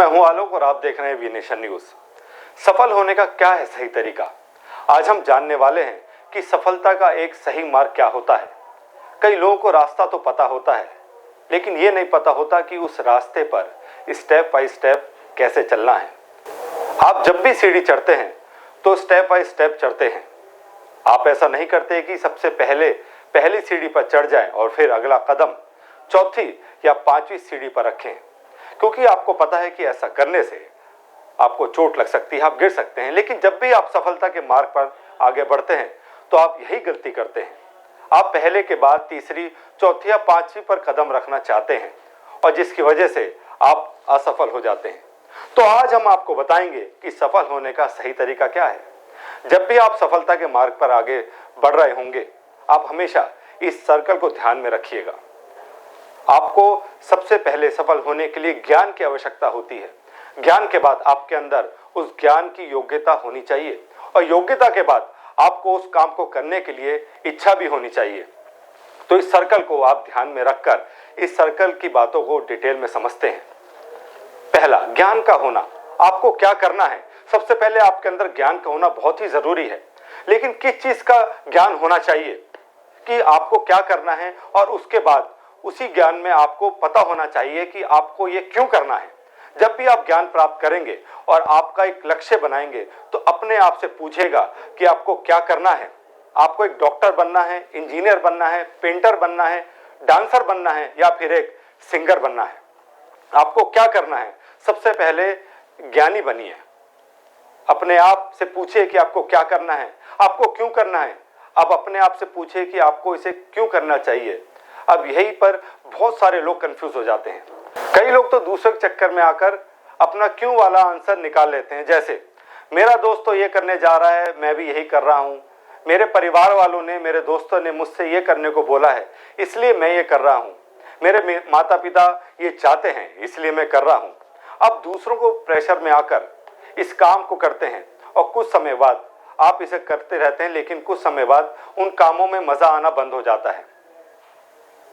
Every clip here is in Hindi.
मैं हूं आलोक और आप देख रहे हैं वी नेशन न्यूज। सफल होने का क्या है सही तरीका, आज हम जानने वाले हैं कि सफलता का एक सही मार्ग क्या होता है। कई लोगों को रास्ता तो पता होता है, लेकिन ये नहीं पता होता कि उस रास्ते पर स्टेप बाय स्टेप कैसे चलना है। आप जब भी सीढ़ी चढ़ते हैं तो स्टेप बाय स्टेप चढ़ते हैं। आप ऐसा नहीं करते कि सबसे पहली सीढ़ी पर चढ़ जाएं और फिर अगला कदम चौथी या पांचवी सीढ़ी पर रखें, क्योंकि आपको पता है कि ऐसा करने से आपको चोट लग सकती है, आप गिर सकते हैं। लेकिन जब भी आप सफलता के मार्ग पर आगे बढ़ते हैं तो आप यही गलती करते हैं। आप पहले के बाद तीसरी, चौथी या पांचवी पर कदम रखना चाहते हैं और जिसकी वजह से आप असफल हो जाते हैं। तो आज हम आपको बताएंगे कि सफल होने का सही तरीका क्या है। जब भी आप सफलता के मार्ग पर आगे बढ़ रहे होंगे, आप हमेशा इस सर्कल को ध्यान में रखिएगा। आपको सबसे पहले सफल होने के लिए ज्ञान की आवश्यकता होती है। ज्ञान के बाद आपके अंदर उस ज्ञान की योग्यता होनी चाहिए और योग्यता के बाद आपको उस काम को करने के लिए इच्छा भी होनी चाहिए। तो इस सर्कल को आप ध्यान में रखकर इस सर्कल की बातों को डिटेल में समझते हैं। पहला, ज्ञान का होना। आपको क्या करना है? सबसे पहले आपके अंदर ज्ञान का होना बहुत ही जरूरी है। लेकिन किस चीज का ज्ञान होना चाहिए कि आपको क्या करना है, और उसके बाद उसी ज्ञान में आपको पता होना चाहिए कि आपको ये क्यों करना है। जब भी आप ज्ञान प्राप्त करेंगे और आपका एक लक्ष्य बनाएंगे तो अपने आप से पूछेगा कि आपको क्या करना है। आपको एक डॉक्टर बनना है, इंजीनियर बनना है, पेंटर बनना है, डांसर बनना है या फिर एक सिंगर बनना है। आपको क्या करना है? सबसे पहले ज्ञानी बनिए। अपने आप से पूछिए कि आपको क्या करना है, आपको क्यों करना है। अब अपने आप से पूछिए कि आपको इसे क्यों करना चाहिए। अब यहीं पर बहुत सारे लोग कंफ्यूज हो जाते हैं। कई लोग तो दूसरे के चक्कर में आकर अपना क्यों वाला आंसर निकाल लेते हैं। जैसे, मेरा दोस्त तो ये करने जा रहा है, मैं भी यही कर रहा हूं। मेरे परिवार वालों ने, मेरे दोस्तों ने मुझसे ये करने को बोला है, इसलिए मैं ये कर रहा हूं। मेरे माता पिता ये चाहते हैं, इसलिए मैं कर रहा हूं। अब दूसरों को प्रेशर में आकर इस काम को करते हैं और कुछ समय बाद आप इसे करते रहते हैं, लेकिन कुछ समय बाद उन कामों में मजा आना बंद हो जाता है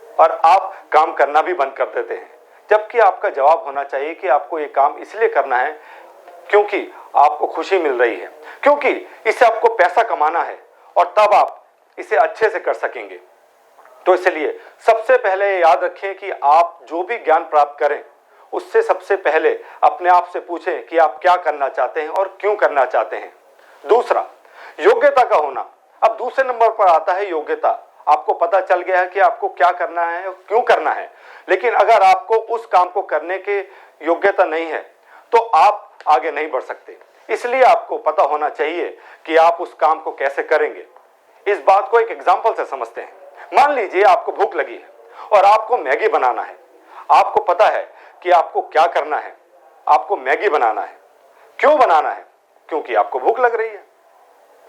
और आप काम करना भी बंद कर देते हैं। जबकि आपका जवाब होना चाहिए कि आपको ये काम इसलिए करना है क्योंकि आपको खुशी मिल रही है, क्योंकि इससे आपको पैसा कमाना है और तब आप इसे अच्छे से कर सकेंगे। तो इसलिए सबसे पहले याद रखें कि आप जो भी ज्ञान प्राप्त करें उससे सबसे पहले अपने आप से पूछें कि आप क्या करना चाहते हैं और क्यों करना चाहते हैं। दूसरा, योग्यता का होना। अब दूसरे नंबर पर आता है योग्यता। आपको पता चल गया है कि आपको क्या करना है और क्यों करना है, लेकिन अगर आपको उस काम को करने की योग्यता नहीं है तो आप आगे नहीं बढ़ सकते। इसलिए आपको पता होना चाहिए कि आप उस काम को कैसे करेंगे। इस बात को एक एग्जाम्पल से समझते हैं। मान लीजिए आपको भूख लगी है और आपको मैगी बनाना है। आपको पता है कि आपको क्या करना है, आपको मैगी बनाना है। क्यों बनाना है? क्योंकि आपको भूख लग रही है।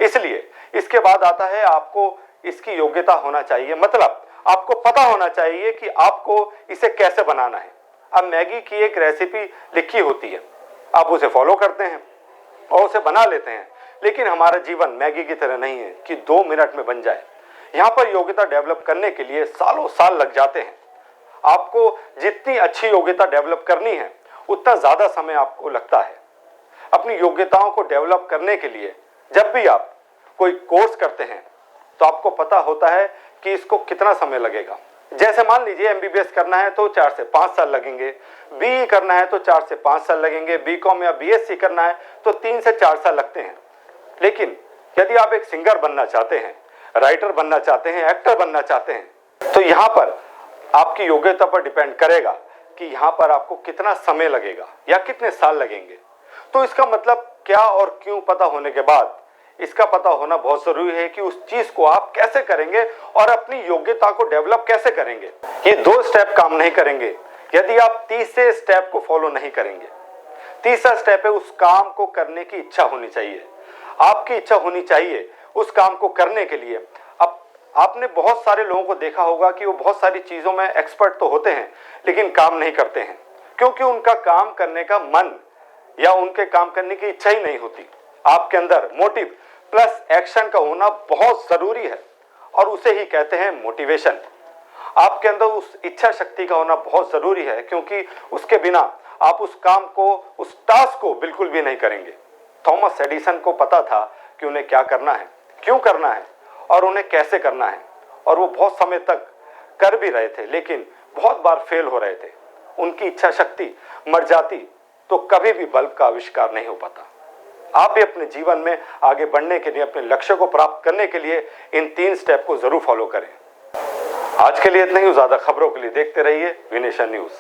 इसलिए इसके बाद आता है आपको इसकी योग्यता होना चाहिए, मतलब आपको पता होना चाहिए कि आपको इसे कैसे बनाना है। अब मैगी की एक रेसिपी लिखी होती है, आप उसे फॉलो करते हैं और उसे बना लेते हैं। लेकिन हमारा जीवन मैगी की तरह नहीं है कि 2 मिनट में बन जाए। यहाँ पर योग्यता डेवलप करने के लिए सालों साल लग जाते हैं। आपको जितनी अच्छी योग्यता डेवलप करनी है उतना ज्यादा समय आपको लगता है। अपनी योग्यताओं को डेवलप करने के लिए जब भी आप कोई कोर्स करते हैं तो आपको पता होता है कि इसको कितना समय लगेगा। जैसे मान लीजिए एमबीबीएस करना है तो 4 से 5 साल लगेंगे, बीई करना है तो 4 से 5 साल लगेंगे, बीकॉम या बीएससी करना है तो 3 से 4 साल लगते हैं। लेकिन यदि आप एक सिंगर बनना चाहते हैं, राइटर बनना चाहते हैं, एक्टर बनना चाहते हैं, तो यहाँ पर आपकी योग्यता पर डिपेंड करेगा कि यहाँ पर आपको कितना समय लगेगा या कितने साल लगेंगे। तो इसका मतलब क्या और क्यों पता होने के बाद इसका पता होना बहुत जरूरी है कि उस चीज को आप कैसे करेंगे और अपनी योग्यता को डेवलप कैसे करेंगे। ये 2 स्टेप काम नहीं करेंगे यदि आप तीसरे स्टेप को फॉलो नहीं करेंगे। तीसरा स्टेप है उस काम को करने की इच्छा होनी चाहिए। आपकी इच्छा होनी चाहिए उस काम को करने के लिए। अब आपने बहुत सारे लोगों को देखा होगा कि वो बहुत सारी चीजों में एक्सपर्ट तो होते हैं लेकिन काम नहीं करते हैं, क्योंकि उनका काम करने का मन या उनके काम करने की इच्छा ही नहीं होती। आपके अंदर मोटिव प्लस एक्शन का होना बहुत जरूरी है और उसे ही कहते हैं मोटिवेशन। आपके अंदर उस इच्छा शक्ति का होना बहुत जरूरी है, क्योंकि उसके बिना आप उस काम को, उस टास्क को बिल्कुल भी नहीं करेंगे। थॉमस एडिसन को पता था कि उन्हें क्या करना है, क्यों करना है और उन्हें कैसे करना है, और वो बहुत समय तक कर भी रहे थे, लेकिन बहुत बार फेल हो रहे थे। उनकी इच्छा शक्ति मर जाती तो कभी भी बल्ब का आविष्कार नहीं हो पाता। आप भी अपने जीवन में आगे बढ़ने के लिए, अपने लक्ष्य को प्राप्त करने के लिए इन 3 स्टेप को जरूर फॉलो करें। आज के लिए इतना ही। ज्यादा खबरों के लिए देखते रहिए वी नेशन न्यूज।